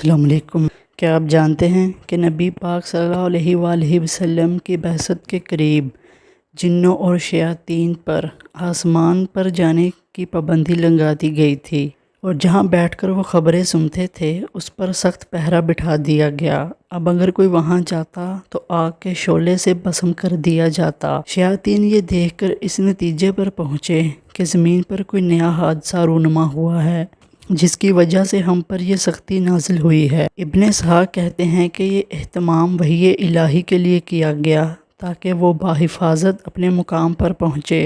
السلام علیکم۔ کیا آپ جانتے ہیں کہ نبی پاک صلی اللہ علیہ وآلہ وسلم کی بعثت کے قریب جنوں اور شیاطین پر آسمان پر جانے کی پابندی لگا دی گئی تھی، اور جہاں بیٹھ کر وہ خبریں سنتے تھے اس پر سخت پہرا بٹھا دیا گیا۔ اب اگر کوئی وہاں جاتا تو آگ کے شعلے سے بھسم کر دیا جاتا۔ شیاطین یہ دیکھ کر اس نتیجے پر پہنچے کہ زمین پر کوئی نیا حادثہ رونما ہوا ہے، جس کی وجہ سے ہم پر یہ سختی نازل ہوئی ہے۔ ابن اسحاق کہتے ہیں کہ یہ اہتمام وحی الہی کے لیے کیا گیا تاکہ وہ بحفاظت اپنے مقام پر پہنچے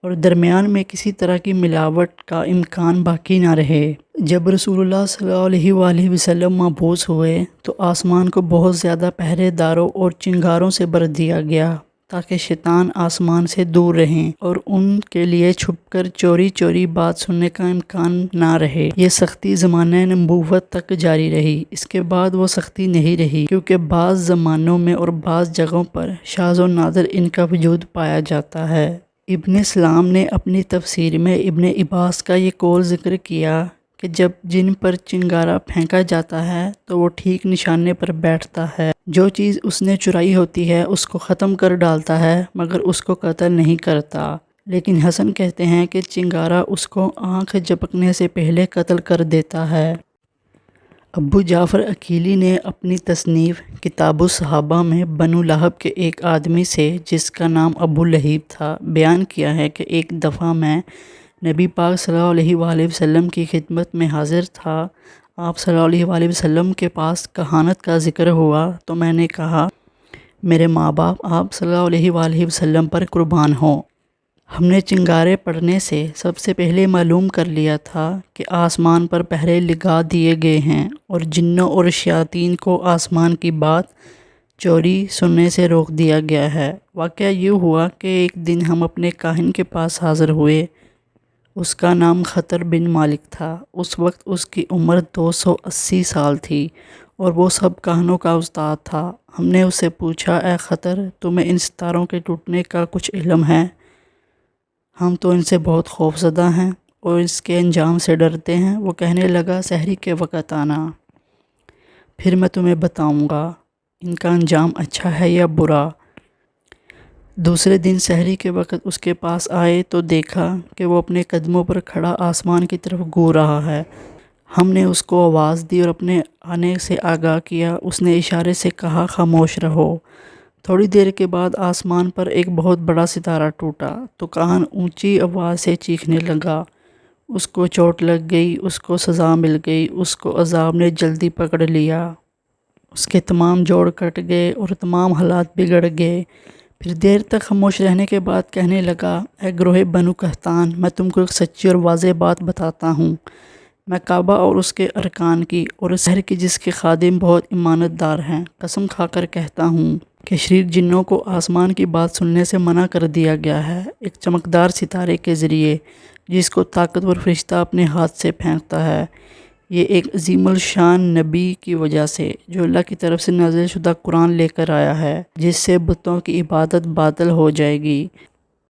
اور درمیان میں کسی طرح کی ملاوٹ کا امکان باقی نہ رہے۔ جب رسول اللہ صلی اللہ علیہ وآلہ وسلم مبعوث ہوئے تو آسمان کو بہت زیادہ پہرے داروں اور چنگاروں سے بھر دیا گیا تاکہ شیطان آسمان سے دور رہیں اور ان کے لیے چھپ کر چوری چوری بات سننے کا امکان نہ رہے۔ یہ سختی زمانہ نبوت تک جاری رہی۔ اس کے بعد وہ سختی نہیں رہی، کیونکہ بعض زمانوں میں اور بعض جگہوں پر شاذ و نادر ان کا وجود پایا جاتا ہے۔ ابن اسلام نے اپنی تفسیر میں ابن عباس کا یہ قول ذکر کیا کہ جب جن پر چنگارہ پھینکا جاتا ہے تو وہ ٹھیک نشانے پر بیٹھتا ہے۔ جو چیز اس نے چرائی ہوتی ہے اس کو ختم کر ڈالتا ہے، مگر اس کو قتل نہیں کرتا۔ لیکن حسن کہتے ہیں کہ چنگارہ اس کو آنکھ جھپکنے سے پہلے قتل کر دیتا ہے۔ ابو جعفر عقیلی نے اپنی تصنیف کتاب الصحابہ میں بنو لہب کے ایک آدمی سے، جس کا نام ابو لہیب تھا، بیان کیا ہے کہ ایک دفعہ میں نبی پاک صلی اللہ علیہ وآلہ وسلم کی خدمت میں حاضر تھا۔ آپ صلی اللہ علیہ وآلہ وسلم کے پاس کہانت کا ذکر ہوا تو میں نے کہا، میرے ماں باپ آپ صلی اللہ علیہ وآلہ وسلم پر قربان ہوں۔ ہم نے چنگارے پڑنے سے سب سے پہلے معلوم کر لیا تھا کہ آسمان پر پہرے لگا دیے گئے ہیں اور جنوں اور شیاطین کو آسمان کی بات چوری سننے سے روک دیا گیا ہے۔ واقعہ یہ ہوا کہ ایک دن ہم اپنے کاہن کے پاس حاضر ہوئے۔ اس کا نام خطر بن مالک تھا۔ اس وقت اس کی عمر 280 سال تھی اور وہ سب کاہنوں کا استاد تھا۔ ہم نے اس سے پوچھا، اے خطر، تمہیں ان ستاروں کے ٹوٹنے کا کچھ علم ہے؟ ہم تو ان سے بہت خوفزدہ ہیں اور اس کے انجام سے ڈرتے ہیں۔ وہ کہنے لگا، سحری کے وقت آنا، پھر میں تمہیں بتاؤں گا ان کا انجام اچھا ہے یا برا۔ دوسرے دن سحری کے وقت اس کے پاس آئے تو دیکھا کہ وہ اپنے قدموں پر کھڑا آسمان کی طرف گور رہا ہے۔ ہم نے اس کو آواز دی اور اپنے آنے سے آگاہ کیا۔ اس نے اشارے سے کہا، خاموش رہو۔ تھوڑی دیر کے بعد آسمان پر ایک بہت بڑا ستارہ ٹوٹا تو کاہن اونچی آواز سے چیخنے لگا، اس کو چوٹ لگ گئی، اس کو سزا مل گئی، اس کو عذاب نے جلدی پکڑ لیا، اس کے تمام جوڑ کٹ گئے اور تمام حالات بگڑ گئے۔ پھر دیر تک خاموش رہنے کے بعد کہنے لگا، اے گروہ بنو قحطان، میں تم کو ایک سچی اور واضح بات بتاتا ہوں۔ میں کعبہ اور اس کے ارکان کی اور اس شہر کی جس کے خادم بہت امانت دار ہیں، قسم کھا کر کہتا ہوں کہ شریر جنوں کو آسمان کی بات سننے سے منع کر دیا گیا ہے ایک چمکدار ستارے کے ذریعے، جس کو طاقتور فرشتہ اپنے ہاتھ سے پھینکتا ہے۔ یہ ایک عظیم الشان نبی کی وجہ سے، جو اللہ کی طرف سے نازل شدہ قرآن لے کر آیا ہے، جس سے بتوں کی عبادت باطل ہو جائے گی